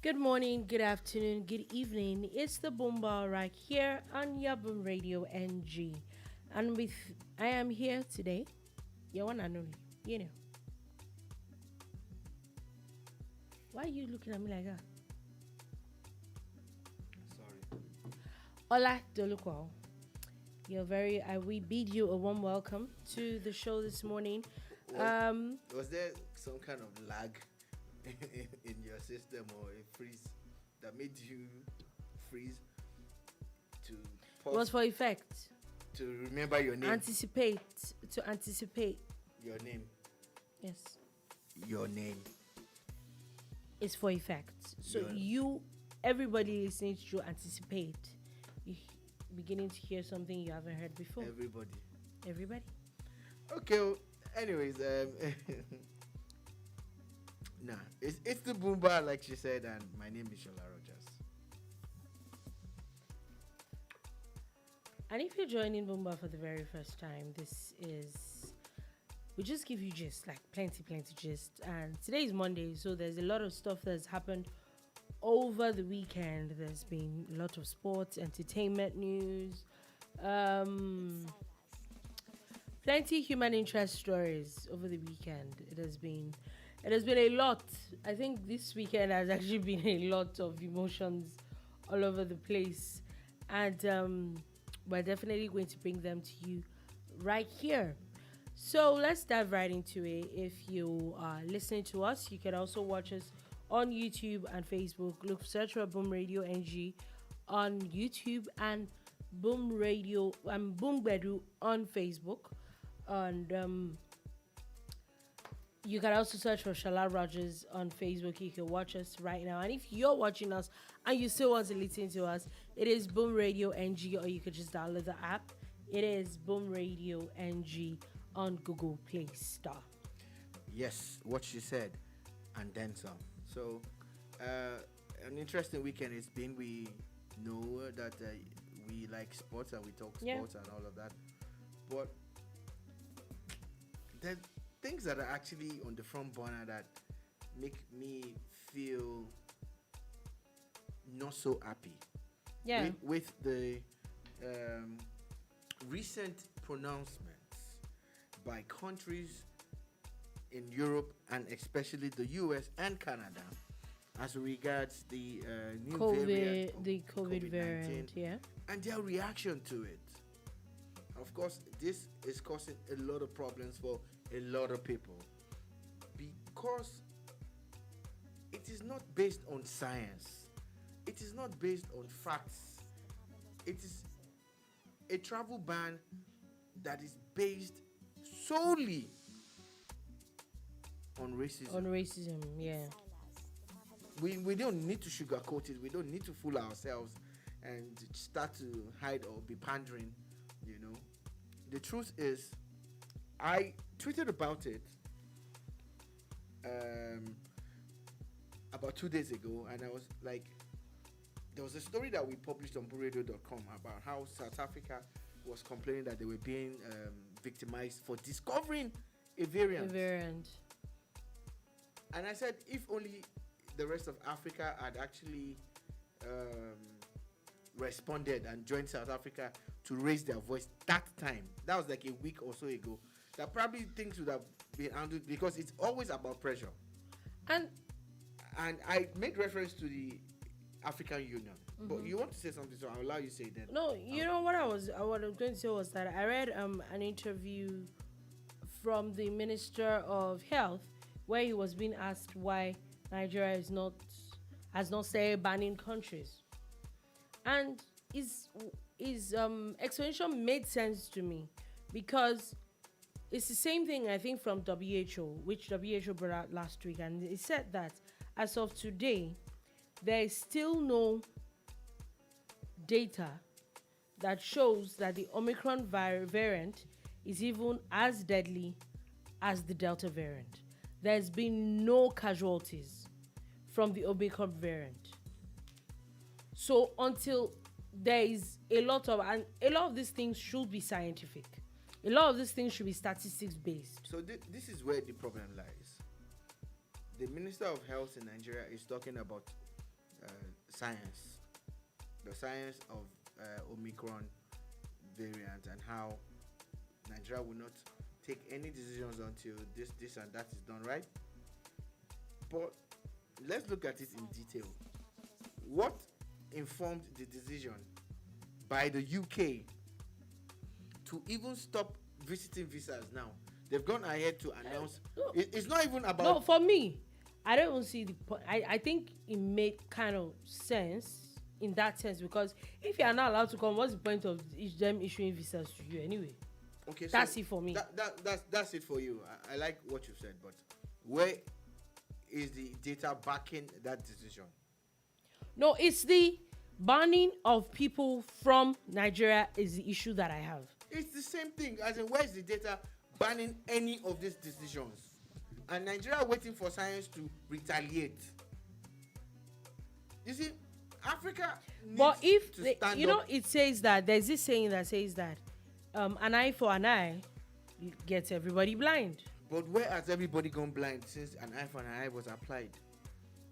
Good morning, good afternoon, good evening. It's the Boomba right here on your Boom Radio NG. And I am here today, your one and only, you know. Why are you looking at me like that? Sorry. Ola Dolukwao. We bid you a warm welcome to the show this morning. Was there some kind of lag in your system or a freeze that made you freeze to pause, Was for effect. to remember your name? To anticipate. Your name. Yes. Your name. It's for effect. So everybody listening to you anticipate. You beginning to hear something you haven't heard before. Everybody. Okay. Anyways, it's the Boomba, like she said, and my name is Shola Rogers. And if you're joining Boomba for the very first time, we just give you gist, like plenty gist. And today is Monday, so there's a lot of stuff that's happened over the weekend. There's been a lot of sports, entertainment news, plenty human interest stories over the weekend. It has been a lot. I think this weekend has actually been a lot of emotions all over the place, and we're definitely going to bring them to you right here. So let's dive right into it. If you are listening to us, you can also watch us on YouTube and Facebook. Search for Boom Radio NG on YouTube and Boom Radio and Boom Bedu on Facebook. And you can also search for Shala Rogers on Facebook. You can watch us right now. And if you're watching us and you still want to listen to us, it is Boom Radio NG, or you could just download the app. It is Boom Radio NG on Google Play Store. Yes, what she said, and then some. So, an interesting weekend it's been. We know that we like sports and we talk sports and all of that. But the things that are actually on the front burner that make me feel not so happy. Yeah. With the recent pronouncements by countries in Europe and especially the US and Canada as regards the new variant, the COVID variant, yeah, and their reaction to it. Of course, this is causing a lot of problems for a lot of people because it is not based on science. It is not based on facts. It is a travel ban that is based solely on racism. On racism, yeah. We don't need to sugarcoat it. We don't need to fool ourselves and start to hide or be pandering, you know. The truth is, I tweeted about it about 2 days ago, and I was like, there was a story that we published on BoomRadio.com about how South Africa was complaining that they were being victimized for discovering a variant. And I said, if only the rest of Africa had actually responded and joined South Africa to raise their voice that time. That was like a week or so ago. That probably things would have been handled because it's always about pressure. And I made reference to the African Union. Mm-hmm. But you want to say something, so I'll allow you to say it then. No, you know what I was going to say was that I read an interview from the Minister of Health where he was being asked why Nigeria has not started banning countries. And his explanation made sense to me because it's the same thing, I think, from WHO, which WHO brought out last week. And it said that as of today, there is still no data that shows that the Omicron variant is even as deadly as the Delta variant. There's been no casualties from the Omicron variant. So until there is a lot of these things should be scientific. A lot of these things should be statistics based. So this is where the problem lies. The Minister of Health in Nigeria is talking about science, the science of Omicron variant, and how Nigeria will not take any decisions until this and that is done, right? But let's look at it in detail. What informed the decision by the UK to even stop visiting visas now? They've gone ahead to announce. It's not even about. No, for me, I don't even see the point. I think it made kind of sense in that sense, because if you are not allowed to come, what's the point of them issuing visas to you anyway? Okay, that's so it for me. That's it for you. I like what you said, but where is the data backing that decision? No, it's the banning of people from Nigeria is the issue that I have. It's the same thing. As in, where's the data banning any of these decisions? And Nigeria waiting for science to retaliate. You see, Africa needs but if to stand you know, up. it says that there's this saying that says that an eye for an eye gets everybody blind. But where has everybody gone blind since an eye for an eye was applied?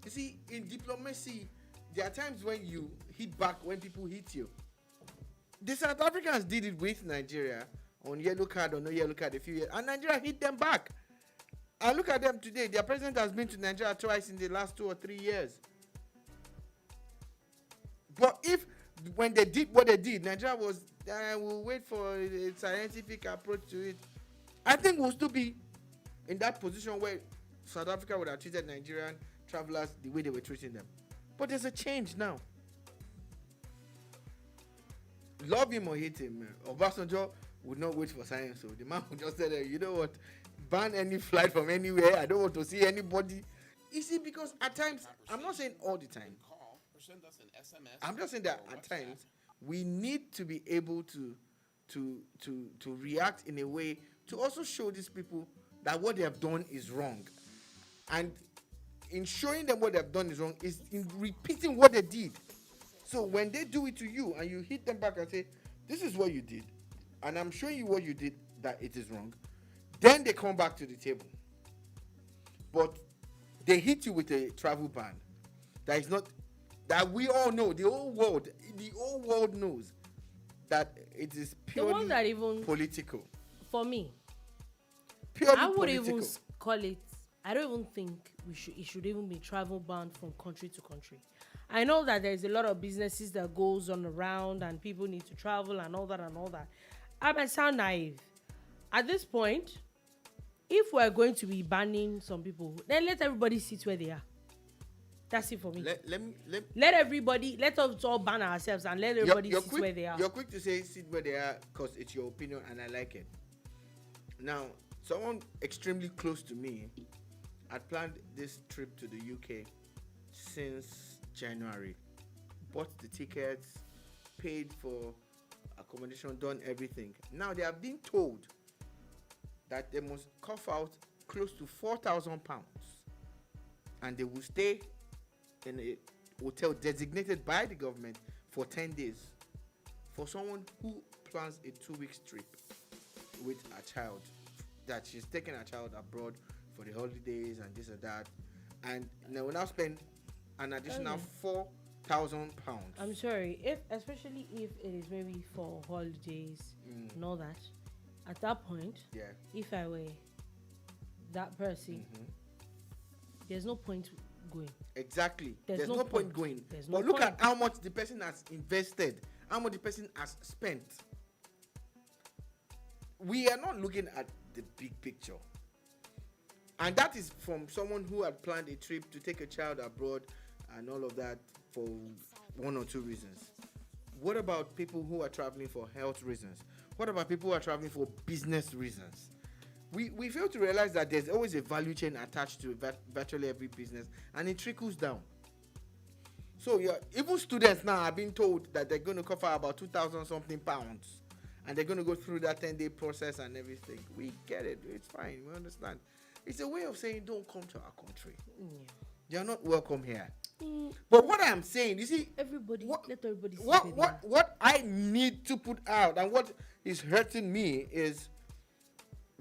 You see, in diplomacy, there are times when you hit back when people hit you. The South Africans did it with Nigeria on yellow card or no yellow card a few years, and Nigeria hit them back. And look at them today. Their president has been to Nigeria twice in the last 2 or 3 years. But if when they did what they did, Nigeria was, we'll wait for a scientific approach to it, I think we'll still be in that position where South Africa would have treated Nigerian travelers the way they were treating them. But there's a change now. Love him or hate him, Obasanjo would not wait for science. So the man would just say, you know what, ban any flight from anywhere. I don't want to see anybody. You see, because at times, I'm not saying all the time. I'm just saying that at times we need to be able to react in a way to also show these people that what they have done is wrong. And in showing them what they have done is wrong is in repeating what they did. So when they do it to you and you hit them back and say, this is what you did, and I'm showing you what you did that it is wrong, then they come back to the table. But they hit you with a travel ban that is not, that we all know, the whole world knows that it is purely the one that even political. For me, Purely I would political. even call it, I don't even think it should even be travel ban from country to country. I know that there's a lot of businesses that goes on around and people need to travel and all that and all that. I might sound naive. At this point, if we're going to be banning some people, then let everybody sit where they are. That's it for me. Let us all ban ourselves and let everybody sit where they are. You're quick to say sit where they are because it's your opinion and I like it. Now, someone extremely close to me had planned this trip to the UK since January. Bought the tickets, paid for accommodation, done everything. Now they are being told that they must cough out close to £4,000 and they will stay in a hotel designated by the government for 10 days for someone who plans a 2-week trip with a child, that she's taking a child abroad for the holidays and this and that, and they will now spend an additional £4,000. I'm sorry, especially if it is maybe for holidays and all that. At that point, if I were that person, there's no point going. Exactly. There's no point going. But look at how much the person has invested, how much the person has spent. We are not looking at the big picture. And that is from someone who had planned a trip to take a child abroad and all of that for 1 or 2 reasons. What about people who are traveling for health reasons? What about people who are traveling for business reasons? We fail to realize that there's always a value chain attached to virtually every business, and it trickles down. So even students now are being told that they're going to cover about 2,000 something pounds, and they're going to go through that 10-day process and everything. We get it. It's fine. We understand. It's a way of saying don't come to our country. You're not welcome here. But what I'm saying, you see, let everybody what I need to put out and what is hurting me is,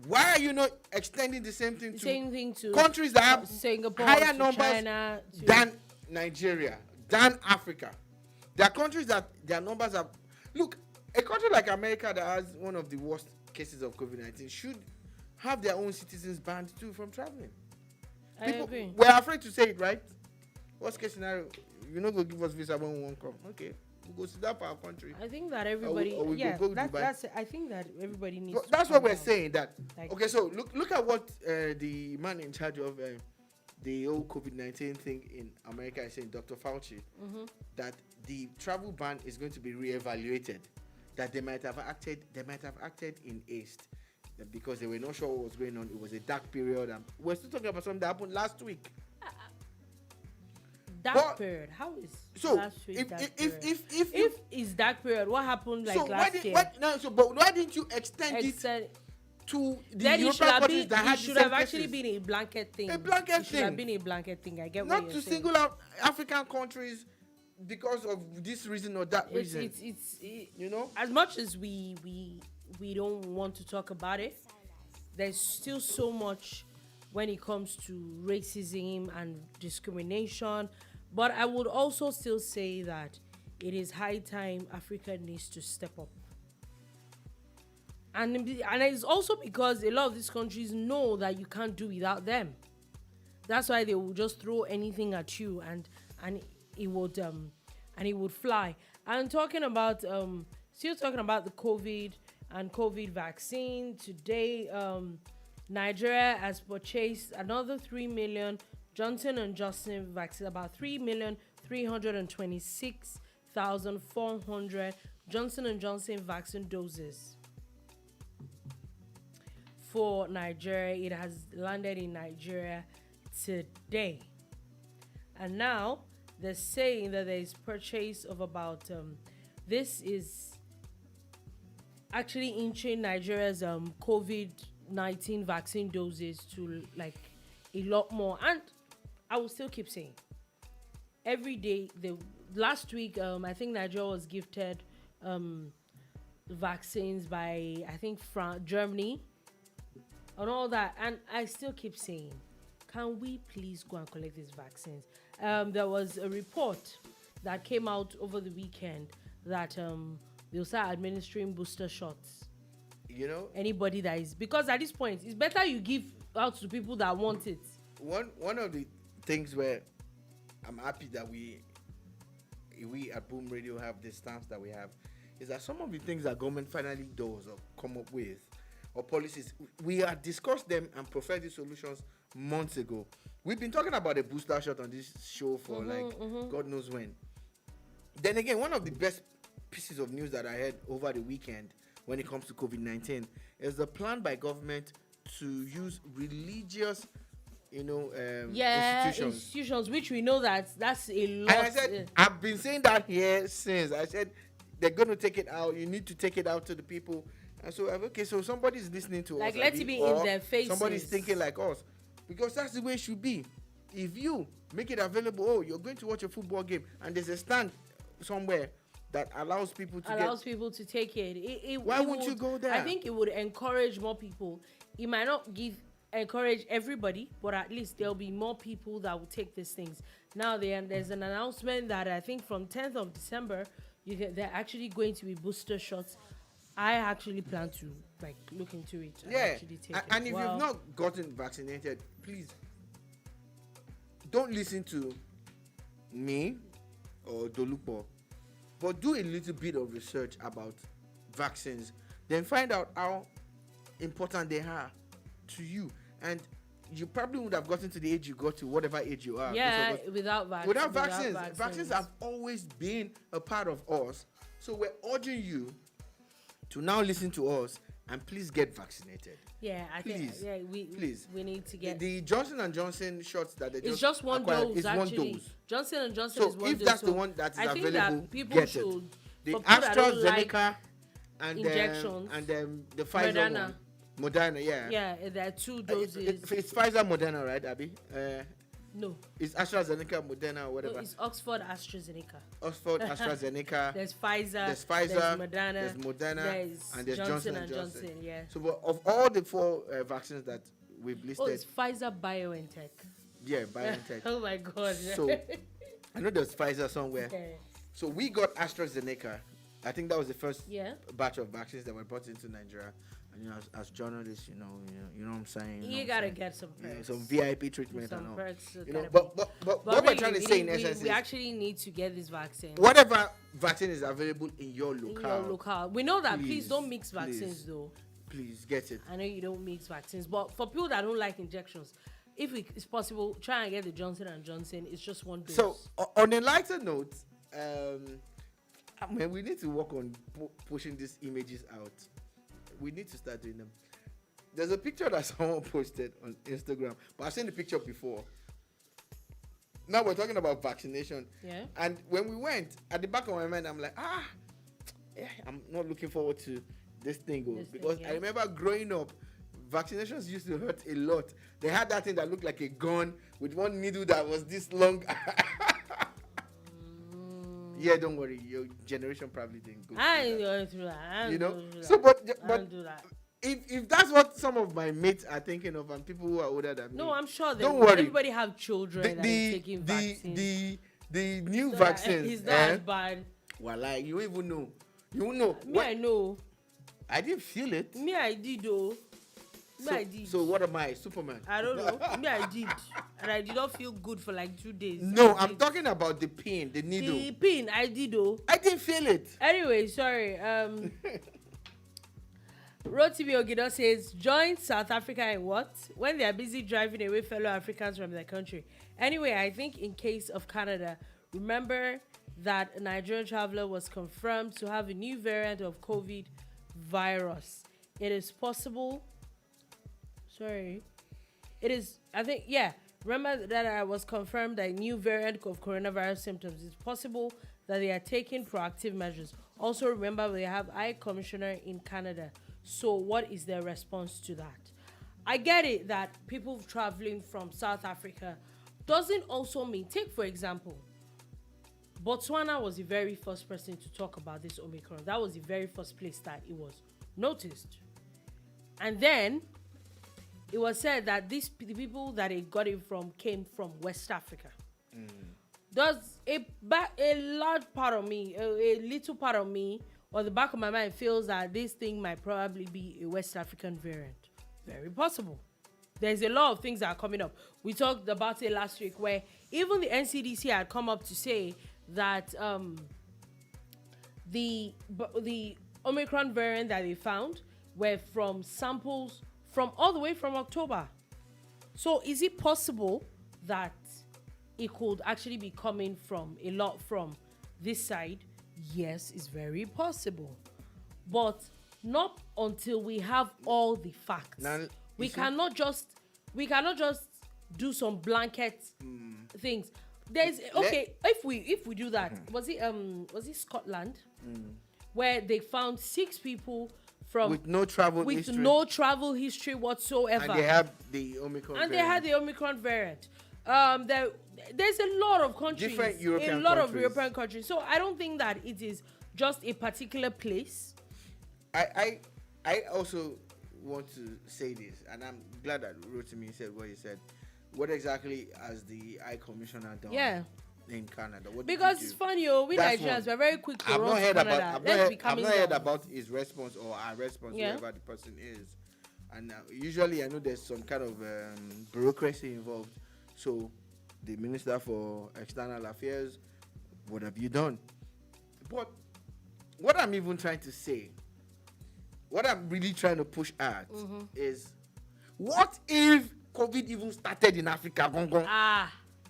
why are you not extending the same thing to to countries that have Singapore, higher to numbers China, than Nigeria, than Africa. There are countries that their numbers are. Look, a country like America that has one of the worst cases of COVID-19 should have their own citizens banned too from traveling. I agree. We're afraid to say it, right? Worst case scenario, you're not going to give us visa when we won't come. Okay, we'll go sit down for our country. I think that everybody, or we go that's. I think that everybody needs. But that's what we're saying. That like, okay. So look at what the man in charge of the whole COVID-19 thing in America is saying, Dr. Fauci, that the travel ban is going to be reevaluated. That they might have acted in haste because they were not sure what was going on. It was a dark period, and we're still talking about something that happened last week. Dark period. How is so last week if is dark period? What happened like so last year? But why didn't you extend it to the European countries that had the same cases? It should have actually been a blanket thing. A blanket it should have been a blanket thing. I get not what you're to saying. single out African countries because of this reason or that reason. It's you know, as much as we don't want to talk about it, there's still so much when it comes to racism and discrimination. But I would also still say that it is high time Africa needs to step up. And it's also because a lot of these countries know that you can't do without them. That's why they will just throw anything at you and it would fly. And talking about still talking about the COVID and COVID vaccine, today Nigeria has purchased another 3 million Johnson & Johnson vaccine, about 3,326,400 Johnson & Johnson vaccine doses for Nigeria. It has landed in Nigeria today. And now they're saying that there is purchase of about, this is actually inching Nigeria's COVID-19 vaccine doses to like a lot more. And I will still keep saying, every day, last week, I think Nigeria was gifted vaccines by, I think, Germany and all that. And I still keep saying, can we please go and collect these vaccines? There was a report that came out over the weekend that they'll start administering booster shots. You know, anybody that is, because at this point, it's better you give out to people that want it. One of the things where I'm happy that we at Boom Radio have this stance that we have is that some of the things that government finally does or come up with or policies, we had discussed them and preferred these solutions months ago. We've been talking about a booster shot on this show for God knows when. Then again, one of the best pieces of news that I heard over the weekend when it comes to COVID-19 is the plan by government to use religious institutions, which we know that's a lot. And I said, I've been saying that here since. I said they're going to take it out. You need to take it out to the people. And so, okay, so somebody's listening to us. Like, let it be in their faces. Somebody's thinking like us. Because that's the way it should be. If you make it available, you're going to watch a football game and there's a stand somewhere that allows people to take it. Why won't you go there? I think it would encourage more people. It might not encourage everybody, but at least there'll be more people that will take these things. Now there's an announcement that I think from 10th of December, they're actually going to be booster shots. I actually plan to look into it. And actually take it. And if you've not gotten vaccinated, please don't listen to me or Dolupo, but do a little bit of research about vaccines. Then find out how important they are to you. And you probably would have gotten to the age you got to, whatever age you are. Yeah, without vaccines. Vaccines have always been a part of us. So we're urging you to now listen to us and please get vaccinated. Yeah, please. We need to get the Johnson & Johnson shots that they just one acquired dose. Is actually. one dose. Johnson & Johnson is one dose. So if that's the one that is available, that people get should, it. The AstraZeneca and injections and the Pfizer one. Moderna, yeah. Yeah, there are 2 doses. It's Pfizer, Moderna, right, Abby? No. It's AstraZeneca, Moderna, or whatever. No, it's Oxford AstraZeneca. Oxford AstraZeneca. There's Pfizer. There's Moderna. There's Moderna. And there's Johnson & Johnson. Yeah. So of all the 4 vaccines that we've listed. Oh, it's Pfizer BioNTech. Yeah, BioNTech. Oh my God. So I know there's Pfizer somewhere. Okay. So we got AstraZeneca. I think that was the first Yeah. batch of vaccines that were brought into Nigeria. And as journalists, you know what I'm saying. You gotta get some perks. Some VIP treatment Some and all. perks. But what really, we're trying to say in essence we is actually need to get this vaccine. whatever vaccine is available in your locale. We know that. Please don't mix vaccines, though. Please get it. I know you don't mix vaccines, but for people that don't like injections, if it's possible, try and get the Johnson and Johnson. It's just one dose. So on a lighter note, we need to work on pushing these images out. We need to start doing them. There's a picture that someone posted on Instagram, but I've seen the picture before. Now we're talking about vaccination. Yeah. And when we went, at the back of my mind, I'm like, I'm not looking forward to this thing, because I remember growing up, vaccinations used to hurt a lot. They had that thing that looked like a gun with one needle that was this long. Yeah, don't worry. Your generation probably didn't go. I ain't going through that. So, but do that. If that's what some of my mates are thinking of, and people who are older than me, No, I'm sure don't worry. Everybody have children that are taking vaccines. The new vaccines. It's not as bad. Well, like you even know. You know. I know. I didn't feel it. Me, I did though. I did. So what am I, Superman? I don't know. Me, I did, and I did not feel good for like 2 days. No, I'm talking about the pin, the needle. The pin, I did though. I didn't feel it. Anyway, sorry. Rotimi Ogido says, join South Africa in what? When they are busy driving away fellow Africans from their country. Anyway, I think in case of Canada, remember that a Nigerian traveler was confirmed to have a new variant of COVID virus. It is possible. Remember that I was confirmed that a new variant of coronavirus symptoms. It's possible that they are taking proactive measures. Also, remember they have High Commissioner in Canada. So what is their response to that? I get it that people traveling from South Africa doesn't also mean, take for example, Botswana was the very first person to talk about this Omicron. That was the very first place that it was noticed. And then it was said that the people that it got it from came from West Africa. Does a large part of me, a little part of me, or the back of my mind feels that this thing might probably be a West African variant? Very possible. There's a lot of things that are coming up. We talked about it last week where even the NCDC had come up to say that the Omicron variant that they found were from samples from all the way from October. So is it possible that it could actually be coming from a lot from this side? Yes, it's very possible. But not until we have all the facts. Now, we cannot just do some blanket things. There's if we do that, was it Scotland where they found 6 people from with no travel history whatsoever, and they have the Omicron variant. There's a lot of countries, different European countries. So I don't think that it is just a particular place. I also want to say this, and I'm glad that Rotimi said what he said. What exactly has the High Commissioner done? In Canada? Because it's funny, we Nigerians we're very quick to run to Canada. I've not heard about his response or our response, wherever the person is. And usually I know there's some kind of bureaucracy involved. So the Minister for External Affairs, what have you done? But what I'm even trying to say, what I'm really trying to push at is, what if COVID even started in Africa?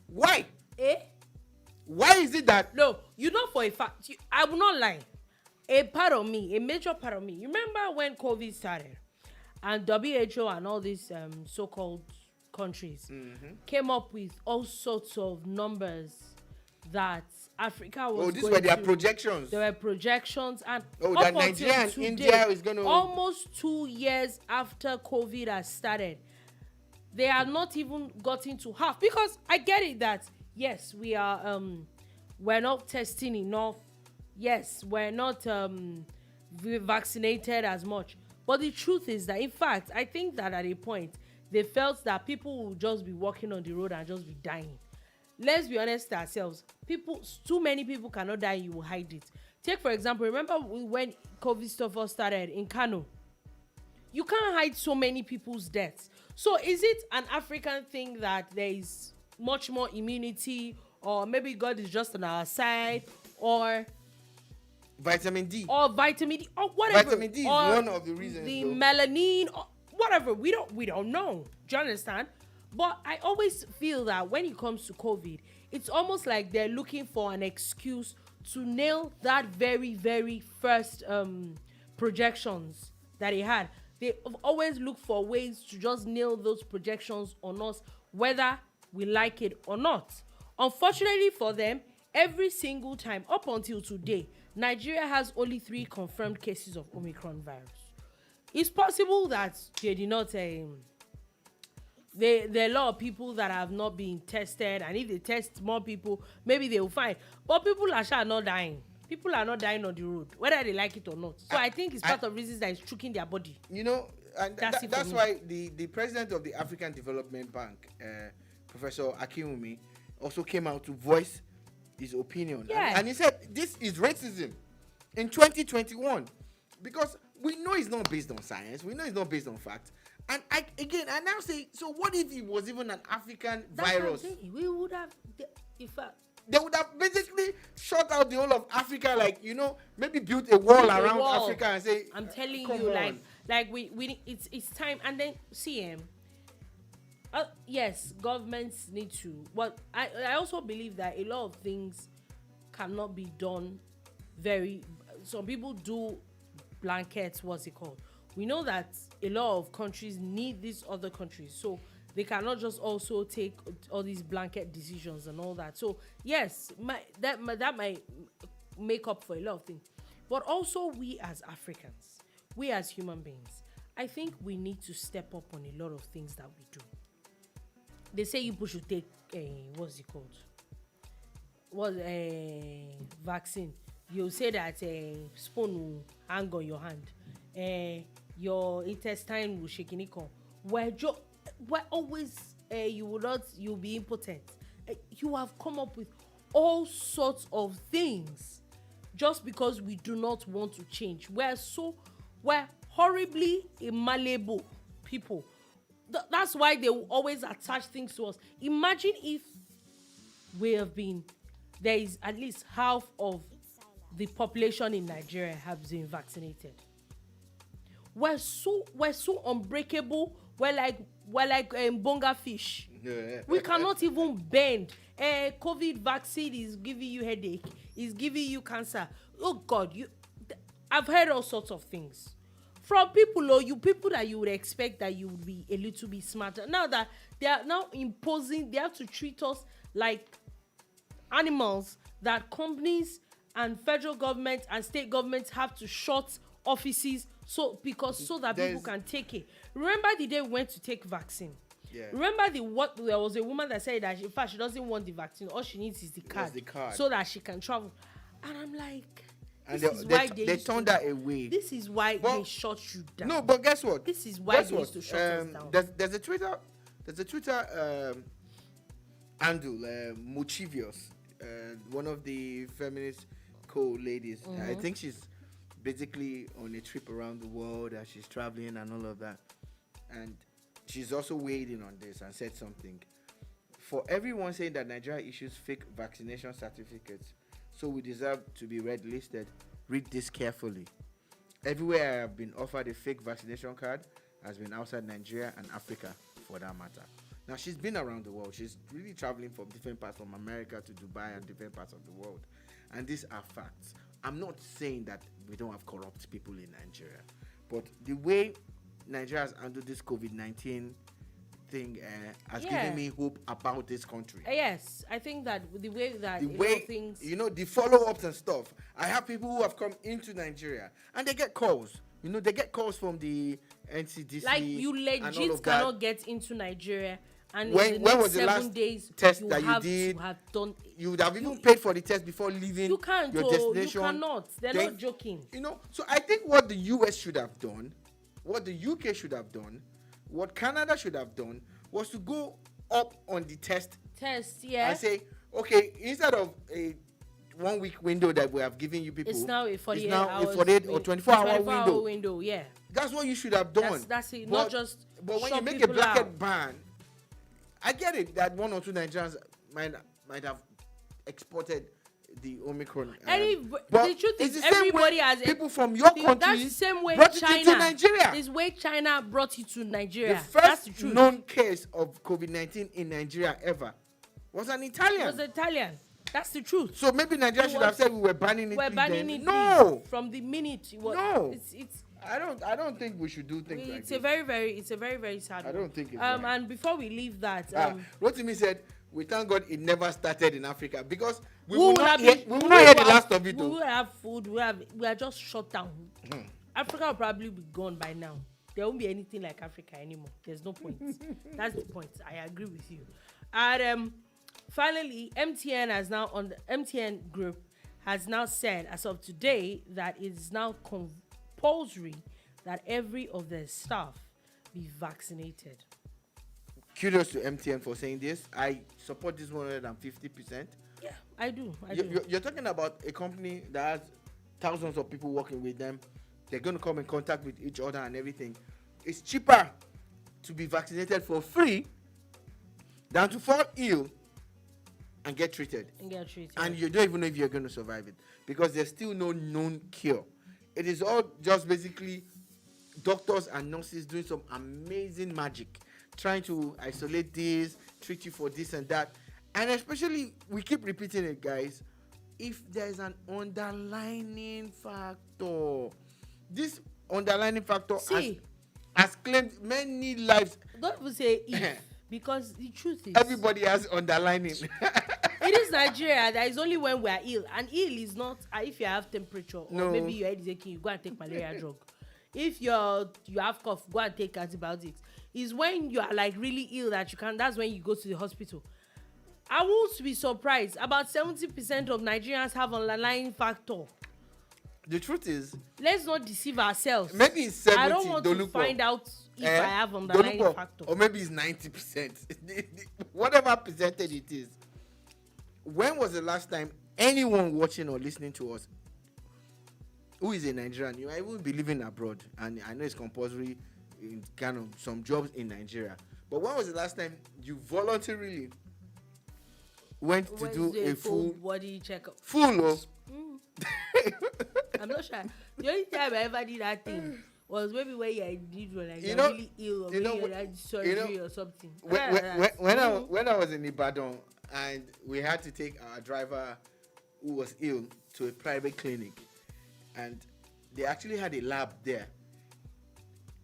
Why? Why is it that? No, you know for a fact, I will not lie. A major part of me, you remember when COVID started and WHO and all these so-called countries came up with all sorts of numbers that Africa was these were their projections. There were projections, and that Nigeria and India is going to... Almost 2 years after COVID has started, they are not even gotten to half. Because I get it that, yes, we're not testing enough. Yes, we're not vaccinated as much. But the truth is that, in fact, I think that at a point, they felt that people would just be walking on the road and just be dying. let's be honest to ourselves. Too many people cannot die. You will hide it. Take for example, remember when COVID stuff first started in Kano? You can't hide so many people's deaths. So is it an African thing that there is much more immunity, or maybe God is just on our side, or vitamin D, or whatever? Vitamin D is one of the reasons. The melanin, or whatever. We don't know. Do you understand? But I always feel that when it comes to COVID, it's almost like they're looking for an excuse to nail that very, very first projections that he had. They always look for ways to just nail those projections on us, whether we like it or not. Unfortunately for them, every single time up until today, Nigeria has only 3 confirmed cases of Omicron virus. It's possible that they did not. There are a lot of people that have not been tested, and if they test more people, maybe they will find. But people are not dying. People are not dying on the road, whether they like it or not. So I think it's part of reasons that it's choking their body. You know, and that's why the president of the African Development Bank, Professor Akinwumi, also came out to voice his opinion. Yeah. And he said this is racism in 2021, because we know it's not based on science. We know it's not based on facts. And I now say, so what if it was even an African virus? We would have, in fact, they would have basically shut out the whole of Africa, like, you know, maybe built a wall around Africa and say, I'm telling you, like we it's time. And then yes, governments need to, but I also believe that a lot of things cannot be done some people do blankets, what's it called? We know that a lot of countries need these other countries, so they cannot just also take all these blanket decisions and all that. So yes, that might make up for a lot of things. But also we as Africans, we as human beings, I think we need to step up on a lot of things that we do. They say people should take what's it called? Vaccine. You say that spoon will hang on your hand. Your intestine will shake in it. Why always you'll be impotent. You have come up with all sorts of things just because we do not want to change. We're horribly malleable people. That's why they will always attach things to us. Imagine if there is at least half of the population in Nigeria has been vaccinated. We're so unbreakable. We're like bonga fish. Yeah. We cannot even bend. COVID vaccine is giving you headache. Is giving you cancer. Oh God, I've heard all sorts of things from people that you would expect that you would be a little bit smarter. Now that they are now imposing, they have to treat us like animals that companies and federal government and state governments have to shut offices so that people can take it. Remember the day we went to take vaccine? Yeah. Remember there was a woman that said that in fact she doesn't want the vaccine. All she needs is the card so that she can travel. And I'm like, they turned that away. This is why they shut you down. No, but guess what? This is why they used to shut us down. There's a Twitter handle, Mochivius, one of the feminist co-ladies. Mm-hmm. I think she's basically on a trip around the world as she's traveling and all of that. And she's also weighed in on this and said something. For everyone saying that Nigeria issues fake vaccination certificates, so we deserve to be red listed, read this carefully. Everywhere I have been offered a fake vaccination card has been outside Nigeria and Africa, for that matter. Now, she's been around the world. She's really traveling from different parts, from America to Dubai and different parts of the world. And these are facts. I'm not saying that we don't have corrupt people in Nigeria, but the way Nigeria has handled this COVID-19 thing has given me hope about this country. Yes, I think that the way things, the follow-ups and stuff. I have people who have come into Nigeria and they get calls. They get calls from the NCDC. Like, you legit cannot get into Nigeria. And when was the last test that you did? You would have even paid for the test before leaving your destination. You cannot. They're not joking. So I think what the US should have done, what the UK should have done, what Canada should have done was to go up on the test Test, yeah. I say, okay, instead of a 1 week window that we have given you people, It's now a 48 it's now hours, a 48 or 24-hour window. Yeah. That's what you should have done. That's it. But, Not just. But when shut you make a people blanket out. ban, I get it that 1 or 2 Nigerians might have exported the Omicron. But the truth it's is, the same everybody way has people from your country. That's the same way brought it China. into Nigeria. This way China brought it to Nigeria. The That's the first truth. known case of COVID-19 in Nigeria ever was an Italian. It was Italian. That's the truth. So maybe Nigeria should have said we were banning it. We're banning it. No. From the minute. No. It's. I don't think we should do things like It's this. a very, very sad. I don't think it's right. right. And before we leave that, Rotimi said, "We thank God it never started in Africa because we will will not have hear the last of it." We will have food. We are just shut down. Africa will probably be gone by now. There won't be anything like Africa anymore. There's no point. That's the point. I agree with you. And finally, MTN Group has now said, as of today, that it is now compulsory that every of their staff be vaccinated. Kudos to MTN for saying this. I support this 150%. Yeah, I do. You're talking about a company that has thousands of people working with them. They're going to come in contact with each other and everything. It's cheaper to be vaccinated for free than to fall ill and get treated. And you don't even know if you're going to survive it because there's still no known cure. It is all just basically doctors and nurses doing some amazing magic, trying to isolate this, treat you for this and that. And especially, we keep repeating it, guys, if there's an underlying factor, this underlying factor has claimed many lives. Don't even say if, because the truth is, everybody has underlining. It is Nigeria. That is only when we are ill, and ill is not if you have temperature or maybe your head is aching, you go and take malaria drug. If you have cough, go and take antibiotics. It's when you are like really ill that you can. That's when you go to the hospital. I won't be surprised. About 70% of Nigerians have underlying factor. The truth is, let's not deceive ourselves. Maybe it's 70. I don't want to find out if I have underlying factor. Or maybe it's 90%. Whatever percentage it is. When was the last time anyone watching or listening to us who is a Nigerian, you might even be living abroad, and I know it's compulsory in kind of some jobs in Nigeria, but when was the last time you voluntarily went to do a full body checkup? I'm not sure. The only time I ever did that thing was maybe when you're individual, like you're really ill, or maybe you had surgery or something. When I was in Ibadan and we had to take our driver who was ill to a private clinic, and they actually had a lab there.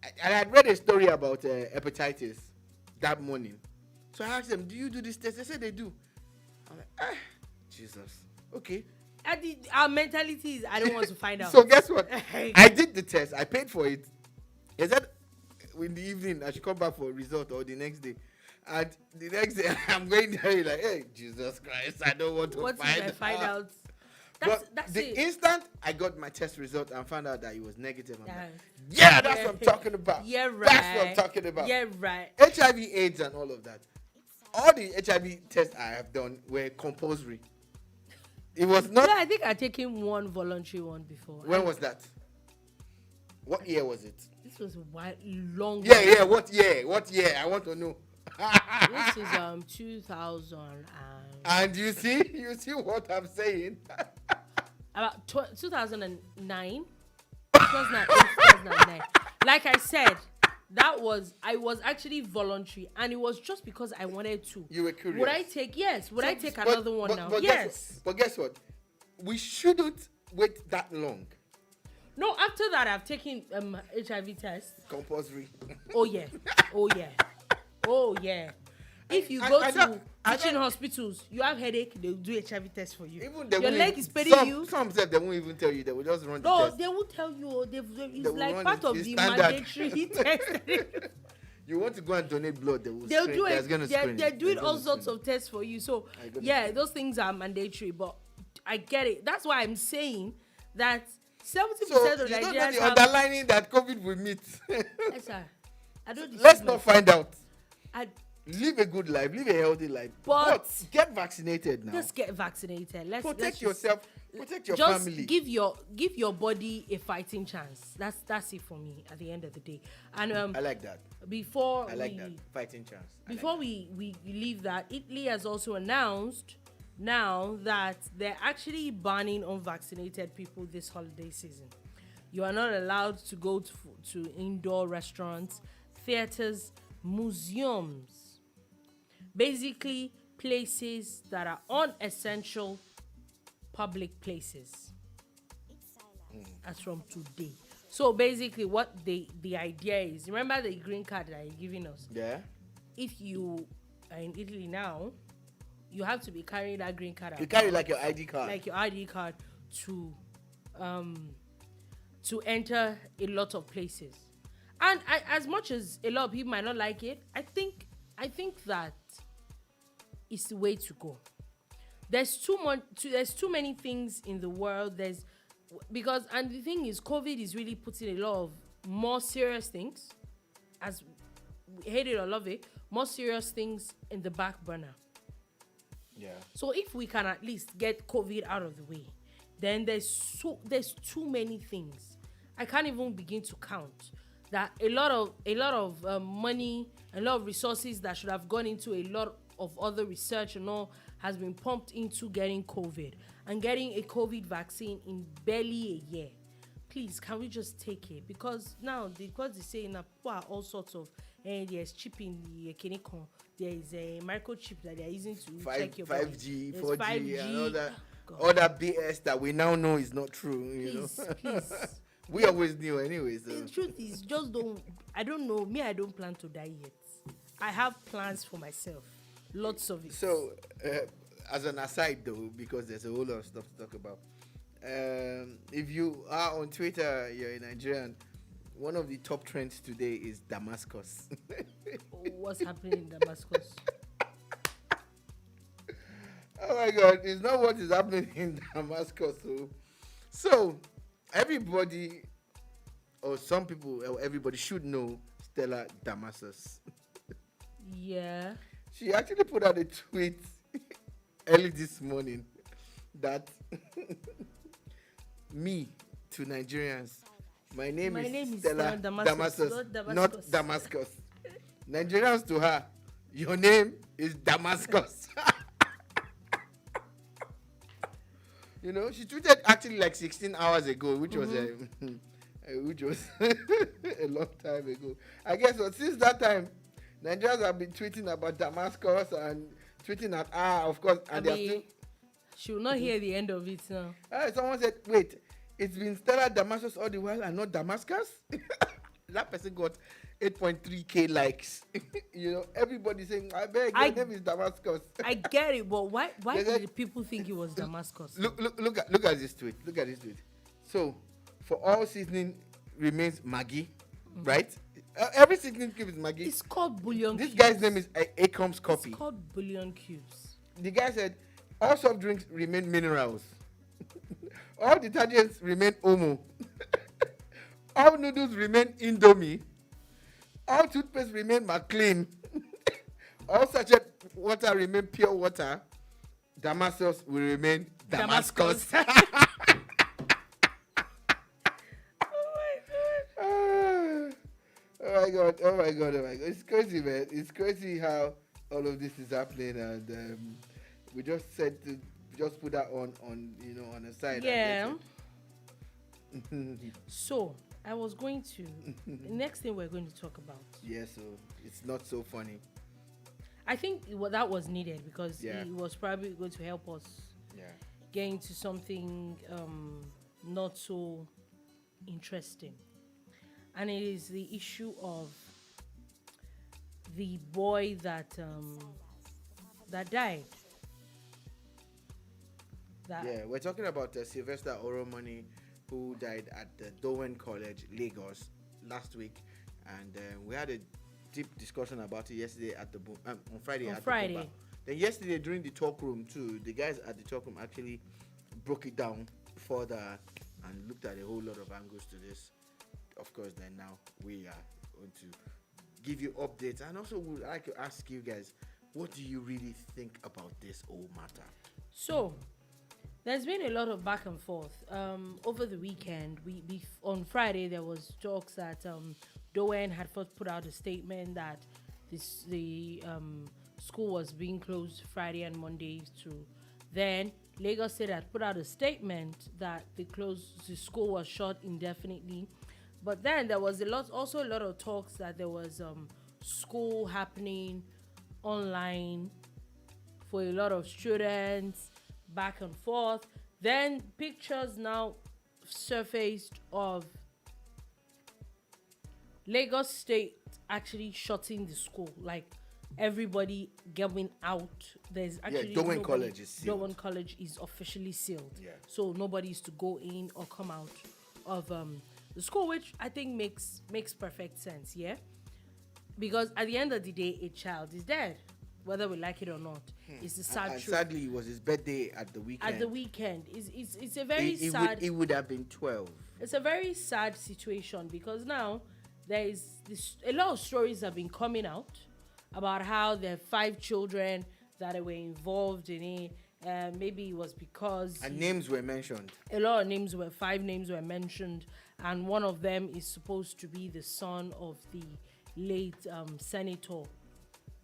And I had read a story about hepatitis that morning. So I asked them, "Do you do this test?" They said they do. I'm like, Jesus. Okay. Our mentality is, I don't want to find out. So guess what? I did the test. I paid for it. He said in the evening I should come back for a result, or the next day. And the next day I'm going there like, hey, Jesus Christ, I don't want to find out. That's the instant I got my test result and found out that it was negative, I'm like, yeah, that's what I'm talking about. Yeah, right. That's what I'm talking about. Yeah, right. HIV, AIDS, and all of that. All the HIV tests I have done were compulsory. It was not. Yeah, I think I taken one voluntary one before. When was that? What year was it? This was long. Yeah. What year? I want to know. This is 2000 and you see what I'm saying. About 2009. 2009. Like I said, I was actually voluntary, and it was just because I wanted to. You were curious. Would I take another one now? Yes. But guess what? We shouldn't wait that long. No, after that I've taken HIV test. Compulsory. Oh yeah. If you go to teaching hospitals, you have headache, they'll do HIV test for you. Even your leg is paining you. Some said they won't even tell you. They will just run the No, test. they will tell you. It's like part of the standard. mandatory test. You want to go and donate blood, they'll do it. They're doing all sorts of tests for you. So yeah, those things are mandatory. But I get it. That's why I'm saying that 70% of Nigerians don't know the underlining that COVID will meet. Yes, sir. Let's not find out. live a good life, live a healthy life. But get vaccinated now. Just get vaccinated. Protect yourself. Protect your just family. give your body a fighting chance. That's it for me at the end of the day. And I like that. Before I like that fighting chance. Before we leave that, Italy has also announced now that they're actually banning unvaccinated people this holiday season. You are not allowed to go to indoor restaurants, theaters, museums, basically places that are unessential public places as from today. So basically what the idea is, remember the green card that you're giving us? Yeah. If you are in Italy now, you have to be carrying that green card. You carry like your ID card. Like your ID card to enter a lot of places. And as much as a lot of people might not like it, I think that it's the way to go. There's too many things in the world. And the thing is, COVID is really putting a lot of more serious things, as we hate it or love it, more serious things in the back burner. Yeah. So if we can at least get COVID out of the way, then there's too many things. I can't even begin to count that a lot of money, a lot of resources that should have gone into a lot of other research and all has been pumped into getting COVID and getting a COVID vaccine in barely a year. Please, can we just take it? Because now, because they say now people are all sorts of, there's chip in the Kinecon, there is a microchip that they're using to check your 5G, body. 4G, and all that BS that we now know is not true. Please. We always knew anyway. So. The truth is, I don't know. Me, I don't plan to die yet. I have plans for myself. Lots of it. So, as an aside though, because there's a whole lot of stuff to talk about. If you are on Twitter, you're a Nigerian, one of the top trends today is Damascus. What's happening in Damascus? Oh my God, it's not what is happening in Damascus. So everybody, or some people, or everybody should know Stella Damasus. Yeah. She actually put out a tweet early this morning that me to Nigerians, my name is Stella Damasus, not Damascus. Nigerians to her, your name is Damascus. She tweeted actually like 16 hours ago, which was a long time ago. I guess since that time, Nigerians have been tweeting about Damascus and tweeting at of course, and they're still. She will not hear the end of it now. Someone said, "Wait, it's been Stella Damasus all the while and not Damascus." That person got 8.3k likes. Everybody saying, "I beg, your name is Damascus." I get it, but why did people think it was Damascus? Look at this tweet. Look at this tweet. So, for all seasoning remains Maggi, right? Every seasoning cube is Maggi. It's called bouillon this cubes. Guy's name is Acom's copy. It's called bouillon cubes. The guy said, all soft drinks remain minerals. All detergents remain Omo. All noodles remain Indomie. All toothpaste remain McLean. All sachet water remain pure water. Damascus will remain Damascus. Oh my god. It's crazy, man. It's crazy how all of this is happening, and we just said to just put that on the side. Yeah. So I was going to the next thing we're going to talk about. Yeah, so it's not so funny. I think that was needed because it was probably going to help us get into something not so interesting. And it is the issue of the boy that died. We're talking about Sylvester Oromoni, who died at the Dowen College, Lagos, last week, and we had a deep discussion about it yesterday at the on Friday. The then yesterday during the talk room too, the guys at the talk room actually broke it down further and looked at a whole lot of angles to this. Of course, then now we are going to give you updates, and also would like to ask you guys, what do you really think about this whole matter? So, there's been a lot of back and forth. Over the weekend, on Friday there was talks that Dowen had first put out a statement that the school was being closed Friday and Monday to. Then Lagos State had put out a statement that the school was shut indefinitely. But then there was a lot of talks that there was school happening online for a lot of students, back and forth. Then pictures now surfaced of Lagos State actually shutting the school, like everybody going out. There's actually Dowen College is sealed. Dowen College is officially sealed. Yeah. So nobody is to go in or come out of the school, which I think makes perfect sense. Yeah, because at the end of the day, a child is dead, whether we like it or not. It's a sad truth. Sadly, it was his birthday at the weekend. At the weekend, it's a very sad. It would have been 12. It's a very sad situation because now there is a lot of stories have been coming out about how there are 5 children that were involved in it. Maybe it was because names were mentioned. A lot of 5 names were mentioned, and one of them is supposed to be the son of the late Senator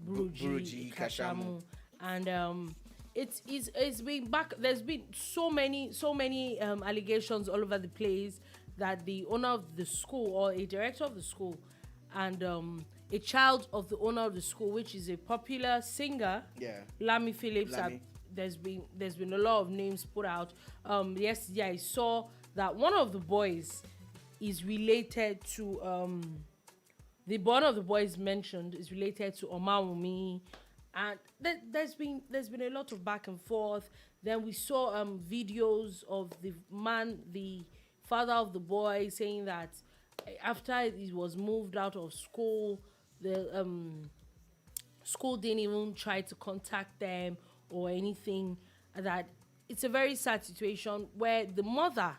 Buruji Kashamu. And it's been back. There's been so many allegations all over the place that the owner of the school or a director of the school and a child of the owner of the school, which is a popular singer, Lami Phillips. There's been a lot of names put out. Yesterday I saw that one of the boys is related to one of the boys mentioned is related to Omicron, and there's been a lot of back and forth. Then we saw videos of the father of the boy saying that after he was moved out of school, the school didn't even try to contact them or anything. That it's a very sad situation where the mother.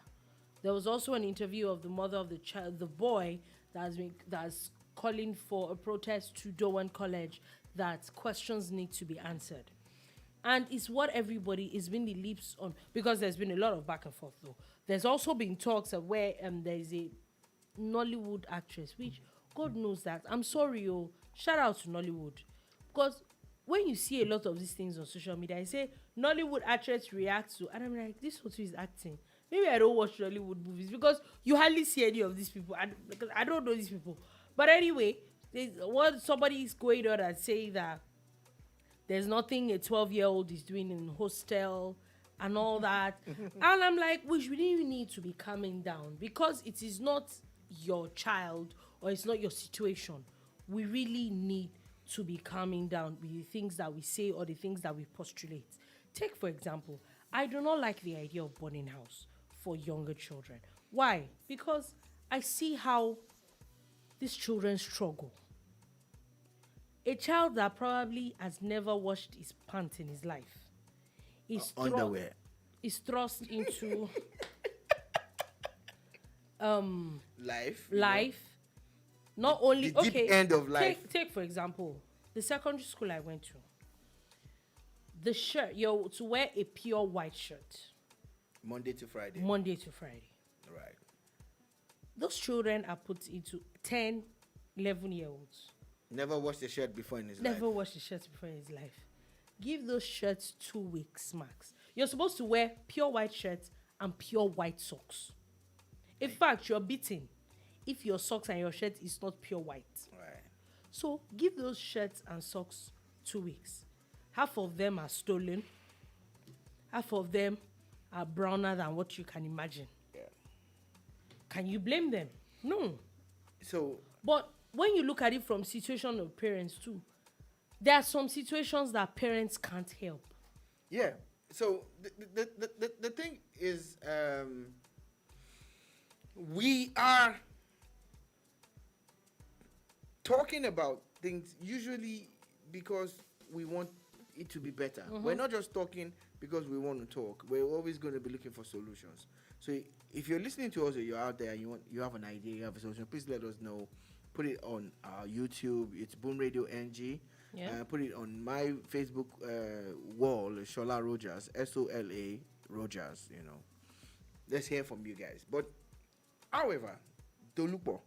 There was also an interview of the mother of the child, the boy, that's calling for a protest to Dowen College, that questions need to be answered. And it's what everybody is been the leaps on, because there's been a lot of back and forth though. There's also been talks of where there's a Nollywood actress, which God knows that. I'm sorry, shout out to Nollywood. Because when you see a lot of these things on social media, I say Nollywood actress reacts to, and I'm like, this photo is acting. Maybe I don't watch Nollywood movies because you hardly see any of these people, and because I don't know these people. But anyway, somebody is going on and saying that there's nothing a 12-year-old is doing in hostel and all that. And I'm like, we really need to be calming down, because it is not your child or it's not your situation. We really need to be calming down with the things that we say or the things that we postulate. Take, for example, I do not like the idea of boarding house for younger children. Why? Because I see how these children struggle. A child that probably has never washed his pants in his life is underwear is thrust into life. Not only the deep end of life. Take for example the secondary school I went to. The shirt, to wear a pure white shirt. Monday to Friday. Right. Those children are put into 10, 11-year-olds. Never washed a shirt before in his life. Never washed a shirt before in his life. Give those shirts 2 weeks max. You're supposed to wear pure white shirts and pure white socks. In fact, you're beaten if your socks and your shirt is not pure white. Right. So give those shirts and socks 2 weeks. Half of them are stolen. Half of them are browner than what you can imagine. Yeah. Can you blame them? No. So, but when you look at it from situation of parents too, there are some situations that parents can't help. Yeah. So the thing is, we are talking about things usually because we want it to be better. Mm-hmm. We're not just talking because we want to talk. We're always going to be looking for solutions. So if you're listening to us or you're out there and you have an idea, you have a solution, please let us know. put it on our YouTube. It's BoomradioNG. Yeah. Put it on my Facebook wall, Shola Rogers, SOLA Rogers. Let's hear from you guys. But, however, Dolupo,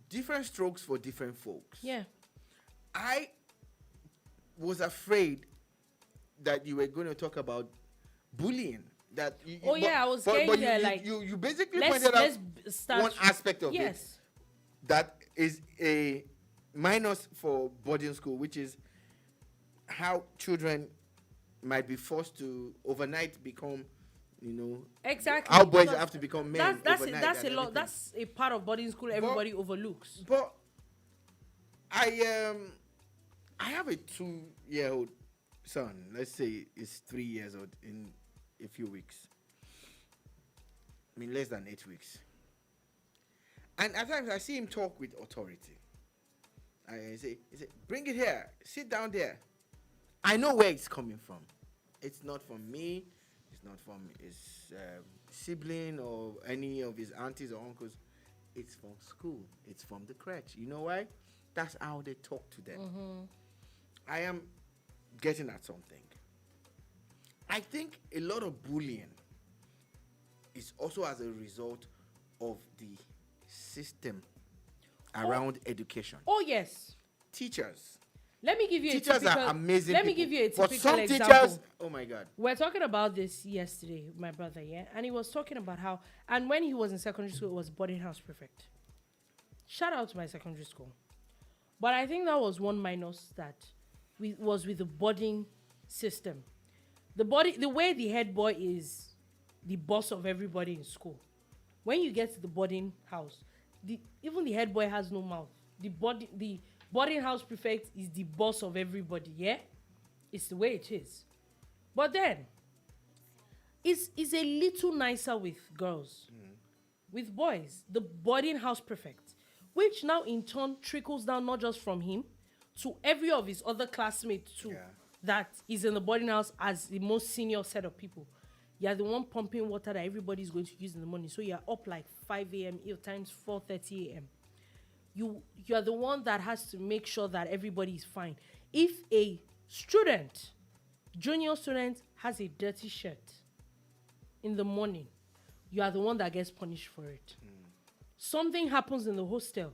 different strokes for different folks. Yeah. I was afraid that you were going to talk about bullying. I was getting there. You basically let's pointed out start one aspect of it yes. that is a minus for boarding school, which is how children might be forced to overnight become, exactly. how boys have to become men. That's overnight that's a and lot. everything. That's a part of boarding school everybody overlooks. But I have a 2-year-old son. Let's say he's 3 years old in a few weeks. I mean, less than 8 weeks. And at times I see him talk with authority. I say, bring it here. Sit down there. I know where it's coming from. It's not from me. It's not from his sibling or any of his aunties or uncles. It's from school. It's from the crèche. You know why? That's how they talk to them. Mm-hmm. I am getting at something. I think a lot of bullying is also as a result of the system around education. Oh, yes. Teachers. Let me give you Teachers are amazing. Let me people. give you a For typical some example. teachers, oh my God. We're talking about this yesterday, my brother, yeah? And he was talking about how, and when he was in secondary school, it was boarding house prefect. Shout out to my secondary school. But I think that was one minus that was with the boarding system. The way the head boy is the boss of everybody in school. When you get to the boarding house, even the head boy has no mouth. The boarding house prefect is the boss of everybody, yeah? It's the way it is. But then, it's a little nicer with girls. With boys, the boarding house prefect, which now in turn trickles down not just from him to every of his other classmates too, that is in the boarding house as the most senior set of people. You're the one pumping water that everybody's going to use in the morning. So you're up like 5 a.m. times 4:30 a.m. You're the one that has to make sure that everybody is fine. If a student, junior student, has a dirty shirt in the morning, you are the one that gets punished for it. Something happens in the hostel.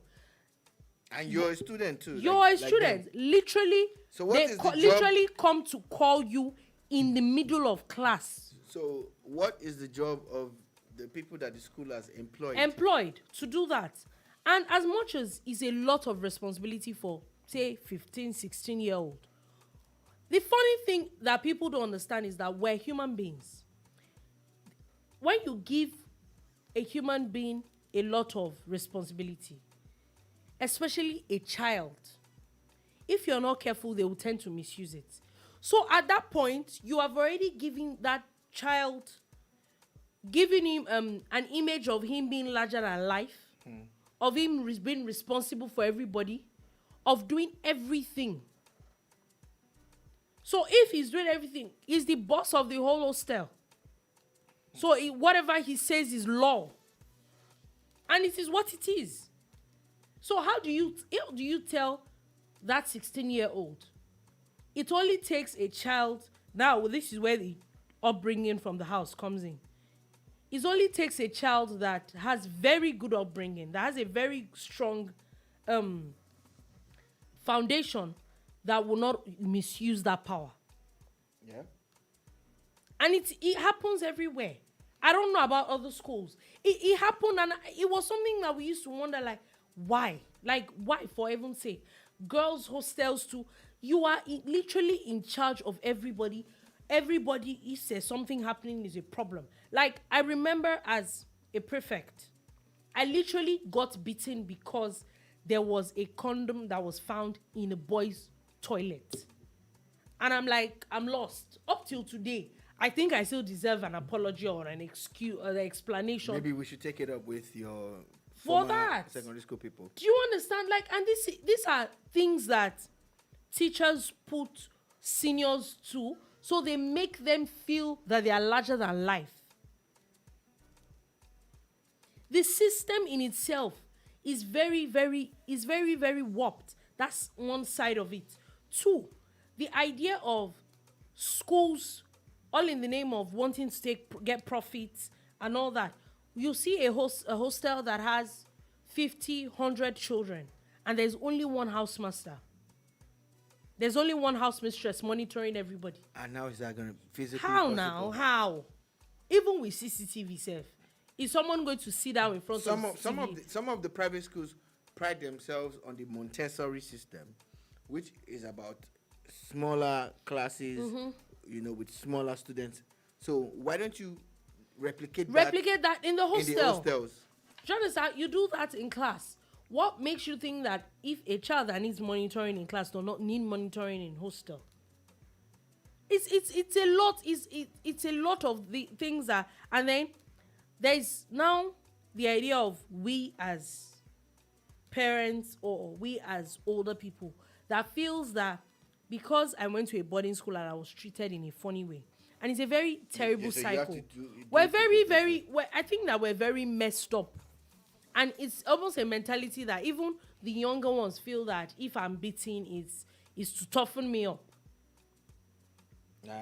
And you're a student too. You're a student. Literally, so what is the job? Literally come to call you in the middle of class. So what is the job of the people that the school has employed? Employed to do that. And as much as it's a lot of responsibility for, say, 15, 16-year-old, the funny thing that people don't understand is that we're human beings. When you give a human being a lot of responsibility, especially a child, if you're not careful, they will tend to misuse it. So at that point, you have already given that child, giving him an image of him being larger than life, of him being responsible for everybody, of doing everything. So if he's doing everything, he's the boss of the whole hostel. So whatever he says is law. And it is what it is. So how do you tell that 16-year-old? It only takes a child. Now, this is where the upbringing from the house comes in. It only takes a child that has very good upbringing, that has a very strong foundation, that will not misuse that power. Yeah. And it happens everywhere. I don't know about other schools. It happened, and it was something that we used to wonder, like, why? Like, why, for heaven's sake? Girls' hostels too. You are literally in charge of everybody. Everybody, if there's something happening, is a problem. Like, I remember as a prefect, I literally got beaten because there was a condom that was found in a boy's toilet. And I'm like, I'm lost. Up till today, I think I still deserve an apology or an excuse or an explanation. Maybe we should take it up with your for that secondary school people. Do you understand? Like, and these are things that teachers put seniors to, so they make them feel that they are larger than life. The system in itself is very, very warped. That's one side of it. Two, the idea of schools, all in the name of wanting to get profits and all that. You see a hostel that has 50, 100 children, and there's only one housemaster. There's only one house mistress monitoring everybody. And now is that going to physically How possible? now? How? Even with CCTV self, is someone going to sit down in front of some of the private schools pride themselves on the Montessori system, which is about smaller classes, with smaller students. So why don't you replicate that in the hostel? In the hostels. Do you understand? You do that in class. What makes you think that if a child that needs monitoring in class does not need monitoring in hostel? It's a lot. It's a lot of the things that, and then there's now the idea of we as parents or we as older people that feels that because I went to a boarding school and I was treated in a funny way, and it's a very terrible cycle. We're I think that we're very messed up, and it's almost a mentality that even the younger ones feel that if I'm beaten, is to toughen me up.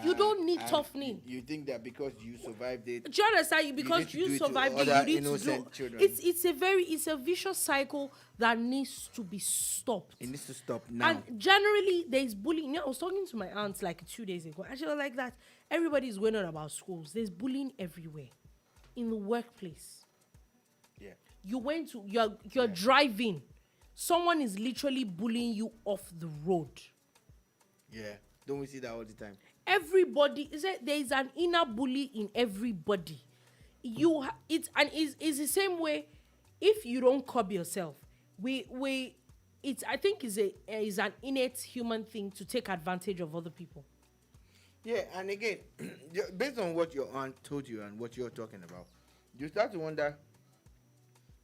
You don't need toughening. You think that because you survived it? Do you understand? Because you survived it, you need to do. Children. It's a vicious cycle that needs to be stopped. It needs to stop now. And generally, there's bullying. I was talking to my aunt like 2 days ago, and she was like that. Everybody's going on about schools. There's bullying everywhere, in the workplace. Yeah. You're driving. Someone is literally bullying you off the road. Yeah. Don't we see that all the time? Everybody there is an inner bully in everybody. It's the same way. If you don't curb yourself, I think is an innate human thing to take advantage of other people. Yeah, and again, based on what your aunt told you and what you're talking about, you start to wonder.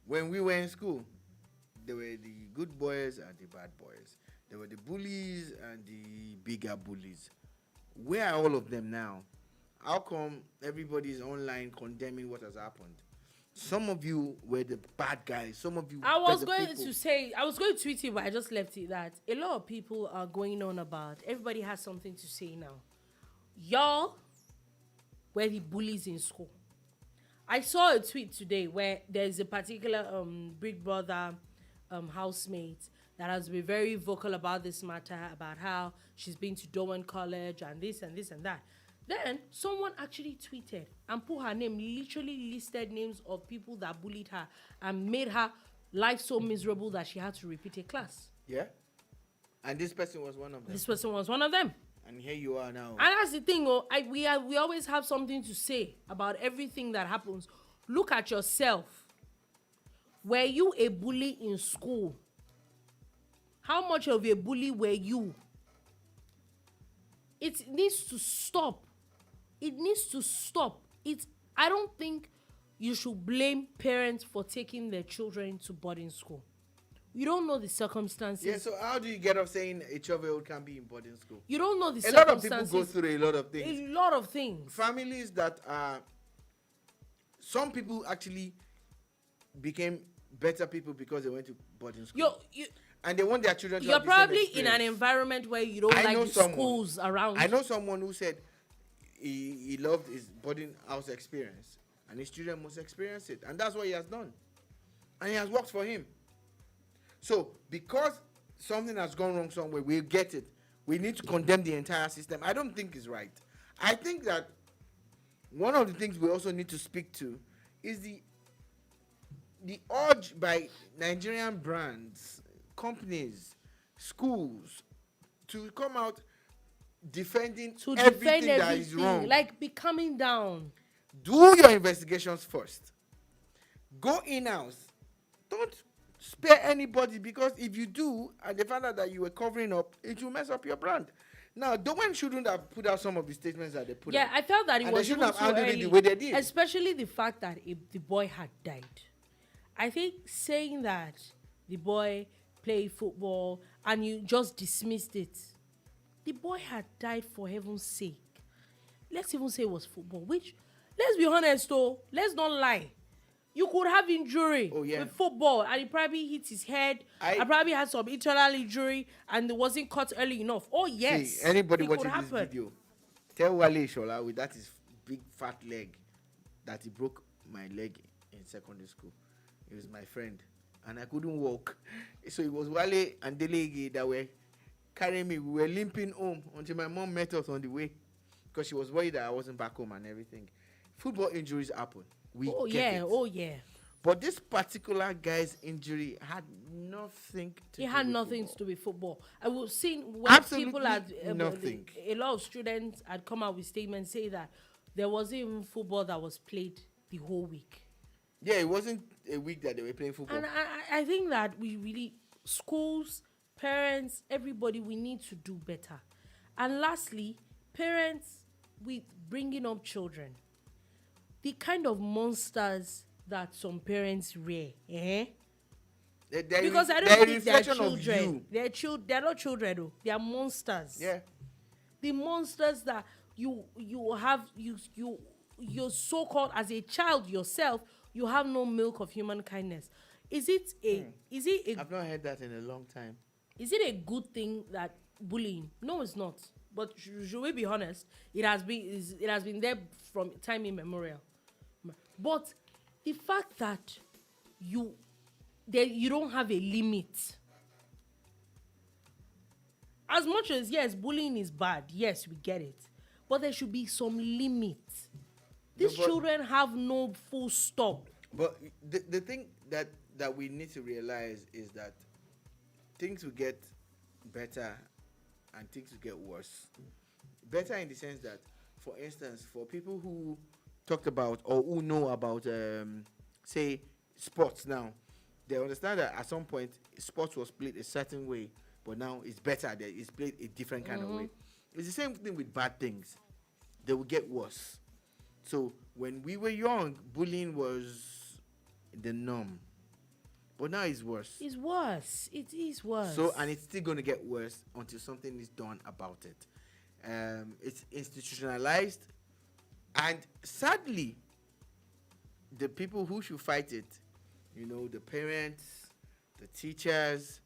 When we were in school, there were the good boys and the bad boys. There were the bullies and the bigger bullies. Where are all of them now? How come everybody's online condemning what has happened? Some of you were the bad guys. Some of you. I was going to tweet it, but I just left it that a lot of people are going on about. Everybody has something to say now. Y'all were the bullies in school. I saw a tweet today where there's a particular Big Brother housemate that has been very vocal about this matter, about how she's been to Dowen College and this and this and that. Then someone actually tweeted and put her name, literally listed names of people that bullied her and made her life so miserable that she had to repeat a class. Yeah? And this person was one of them. This person was one of them. And here you are now. And that's the thing, we always have something to say about everything that happens. Look at yourself. Were you a bully in school? How much of a bully were you? It needs to stop. It needs to stop. I don't think you should blame parents for taking their children to boarding school. You don't know the circumstances. Yeah, so how do you get off saying a 12-year-old can't be in boarding school? You don't know the circumstances. A lot of people go through a lot of things. A lot of things. Families that are... Some people actually became better people because they went to boarding school. And they want their children to have the same experience. You're probably in an environment where you don't like the schools around. I know someone who said he loved his boarding house experience. And his children must experience it. And that's what he has done. And it has worked for him. So, because something has gone wrong somewhere, we get it. We need to condemn the entire system. I don't think it's right. I think that one of the things we also need to speak to is the urge by Nigerian brands, companies, schools to come out defending everything that is wrong. Like be coming down. Do your investigations first. Go in-house. Don't spare anybody, because if you do and they find out that you were covering up, it will mess up your brand. Now, Dowen shouldn't have put out some of the statements that they put out. Yeah, I felt that it was shouldn't have handled it the way they did. Especially the fact that the boy had died. I think saying that the boy played football and you just dismissed it. The boy had died, for heaven's sake. Let's even say it was football, which, let's be honest though, let's not lie. You could have injury with football, and he probably hit his head. I probably had some internal injury, and it wasn't caught early enough. Oh yes, see, anybody watching this video, tell Wale Shola with that his big fat leg that he broke my leg in secondary school. He was my friend, and I couldn't walk, so it was Wale and Delege that were carrying me. We were limping home until my mom met us on the way, because she was worried that I wasn't back home and everything. Football injuries happen. Oh yeah. But this particular guy's injury had nothing to do with nothing football. to do with football. I was seeing when people had nothing. A lot of students had come out with statements say that there wasn't even football that was played the whole week. Yeah, it wasn't a week that they were playing football. And I think that we really, schools, parents, everybody, we need to do better. And lastly, parents with bringing up children. The kind of monsters that some parents rear, because I don't think they're children. They're not children, though. They are monsters. Yeah. The monsters that you're so called as a child yourself, you have no milk of human kindness. Is it a I've not heard that in a long time. Is it a good thing that bullying? No, it's not. But should we be honest? It has been there from time immemorial. But the fact that you don't have a limit. As much as, yes, bullying is bad. Yes, we get it. But there should be some limit. These children have no full stop. But the thing that we need to realize is that things will get better and things will get worse. Better in the sense that, for instance, for people who talked about or who know about, say, sports now, they understand that at some point sports was played a certain way, but now it's better that it's played a different kind of way. It's the same thing with bad things. They will get worse. So when we were young, bullying was the norm. But now it's worse. It's worse. It is worse. So, and it's still going to get worse until something is done about it. It's institutionalized. And sadly, the people who should fight it, the parents, the teachers,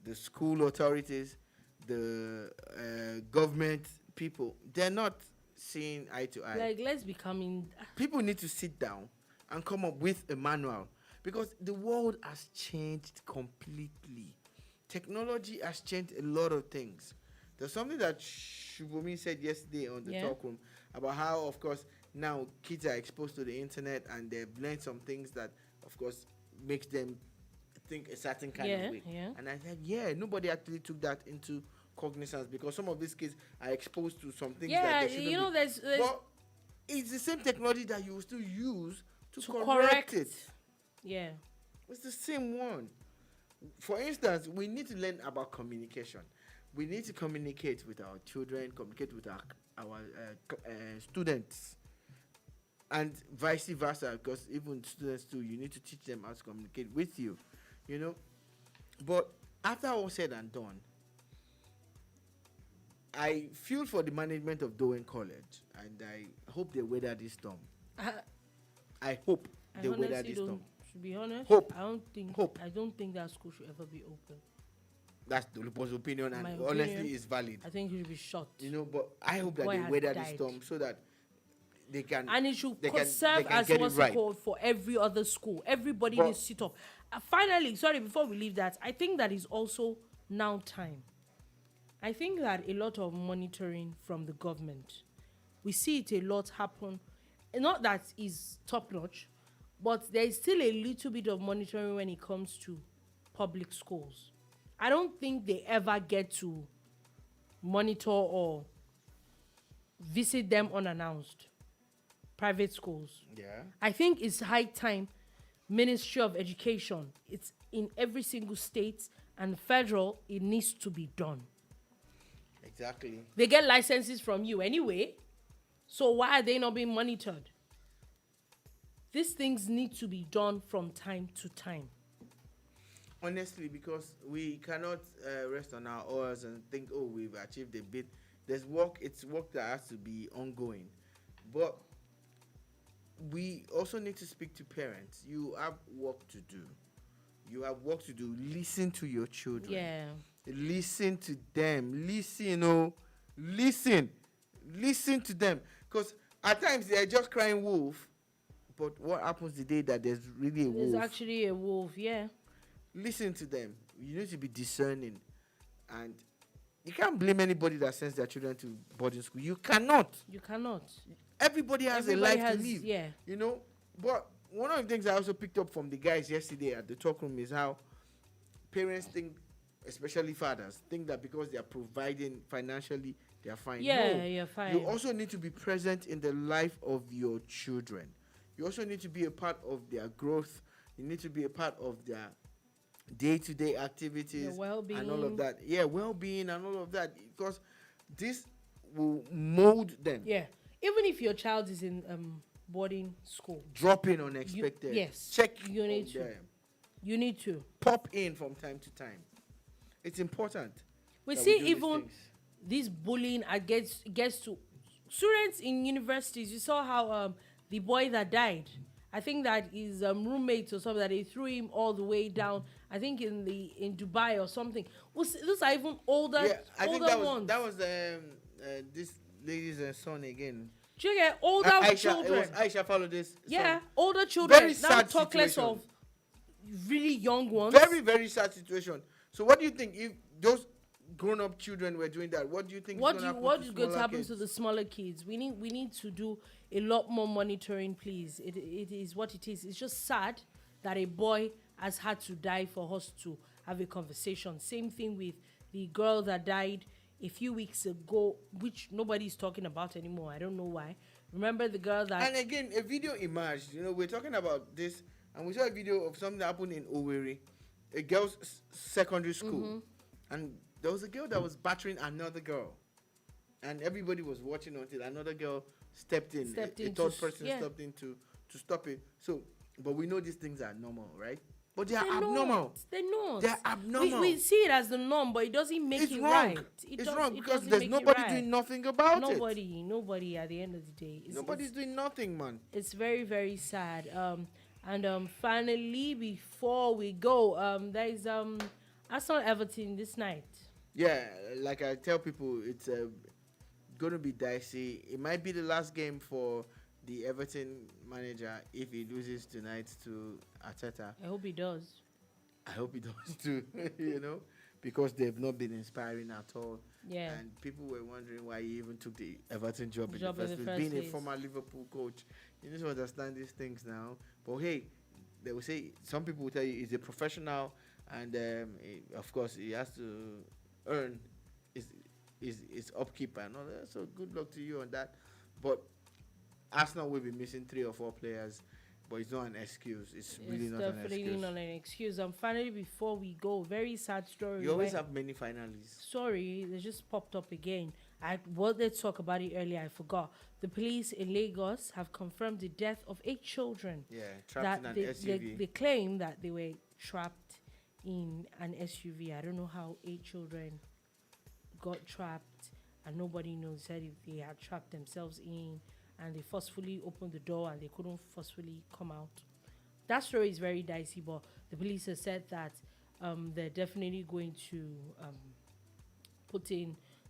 the school authorities, the government people, they're not seeing eye to eye. Like, let's be coming. People need to sit down and come up with a manual, because the world has changed completely. Technology has changed a lot of things. There's something that Shubumi said yesterday on the talk room about how, of course, now kids are exposed to the internet and they've learned some things that, of course, makes them think a certain kind of way. Yeah. And I said, nobody actually took that into cognizance, because some of these kids are exposed to some things that they shouldn't be. There's but it's the same technology that you will still use to correct it. Yeah. It's the same one. For instance, we need to learn about communication. We need to communicate with our children, communicate with our students, and vice versa, because even students too, you need to teach them how to communicate with you, But after all said and done, I feel for the management of Dowen College, and I hope they weather this storm. I hope they weather this storm. To be honest, Hope. I don't think that school should ever be open. That's the Lupo's opinion, and My honestly, opinion, it's valid. I think it should be shut. But I hope that Boy they has weather this died. storm so that they can. And it should they serve can as get what's it right. called for every other school. Everybody needs to sit up. Finally, sorry, before we leave that, I think that is also now time. I think that a lot of monitoring from the government, we see it a lot happen. Not that is top notch, but there is still a little bit of monitoring when it comes to public schools. I don't think they ever get to monitor or visit them unannounced. Private schools. Yeah. I think it's high time Ministry of Education, it's in every single state, and federal, it needs to be done. Exactly. They get licenses from you anyway, so why are they not being monitored? These things need to be done from time to time. Honestly, because we cannot rest on our oars and think, we've achieved a bit. There's work. It's work that has to be ongoing. But we also need to speak to parents. You have work to do. You have work to do. Listen to your children. Yeah. Listen to them. Listen, oh, listen. Listen to them. Because at times they are just crying wolf. But what happens the day that there's really a wolf? There's actually a wolf, yeah. Listen to them. You need to be discerning. And you can't blame anybody that sends their children to boarding school. You cannot. You cannot. Everybody has Everybody a life to live. Yeah. You know? But one of the things I also picked up from the guys yesterday at the talk room is how parents think, especially fathers, think that because they are providing financially, they are fine. Yeah, no, you're fine. You also need to be present in the life of your children. You also need to be a part of their growth. You need to be a part of their day-to-day activities. Your well-being. And all of that. Yeah, well-being and all of that. Because this will mold them. Yeah. Even if your child is in boarding school. Drop in unexpected. Yes. Check. You need to. Them. You need to. Pop in from time to time. It's important. We that see do even these this bullying gets to students in universities. You saw how the boy that died, I think that his roommate or something, that they threw him all the way down. I think in Dubai or something. Those are even older. Yeah, I think ones. that was this lady's son again. Do you get older children? It was Aisha followed this. Yeah, older children. Very now sad talk less situation. of really young ones. Very, very sad situation. So what do you think if those grown-up children were doing that? What do you think What is is going to going to happen kids? to the smaller kids? We need to do a lot more monitoring, please. It is what it is. It's just sad that a boy has had to die for us to have a conversation. Same thing with the girl that died a few weeks ago, which nobody's talking about anymore. I don't know why. Remember the girl that... And again, a video emerged. You know, we're talking about this, and we saw a video of something that happened in Owerri, a girl's secondary school. And there was a girl that was battering another girl. And everybody was watching until another girl stepped in. A third person stepped in to stop it. So, but we know these things are normal, right? But they're abnormal. They're not. They're abnormal. We see it as the norm, but it doesn't make it wrong. right. It's wrong because there's nobody doing nothing about it. Nobody at the end of the day. Nobody's doing nothing, man. It's very, very sad. And finally, before we go, there is Arsenal Everton this night. Yeah, like I tell people, it's going to be dicey. It might be the last game for the Everton manager if he loses tonight to Arteta. I hope he does. I hope he does too, you know, because they've not been inspiring at all. Yeah. And people were wondering why he even took the Everton job in the first place. Being a former Liverpool coach, you need to understand these things now. But hey, they will say, some people will tell you he's a professional, and of course he has to earn his upkeep and all that. So good luck to you on that. But Arsenal will be missing 3 or 4 players, but it's not an excuse. It's really not an excuse. Definitely not an excuse. Finally, before we go, very sad story. You always have many finalists. Sorry, they just popped up again. I wanted to talk about it earlier. I forgot. The police in Lagos have confirmed the death of 8 children. Yeah, trapped in an SUV. They claim that they were trapped in an SUV. I don't know how 8 children got trapped, and nobody knows. Said if they had trapped themselves in, and they forcefully opened the door and they couldn't forcefully come out. That story is very dicey, but the police have said that they're definitely going to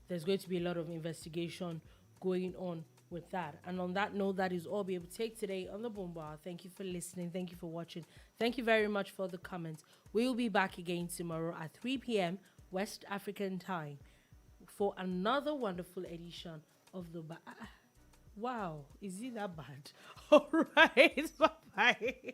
there's going to be a lot of investigation going on with that. And on that note, that is all we will take today on the Boom Bar. Thank you for listening. Thank you for watching. Thank you very much for the comments. We will be back again tomorrow at 3 p.m. West African time for another wonderful edition of the Wow, is it that bad? All right, bye-bye.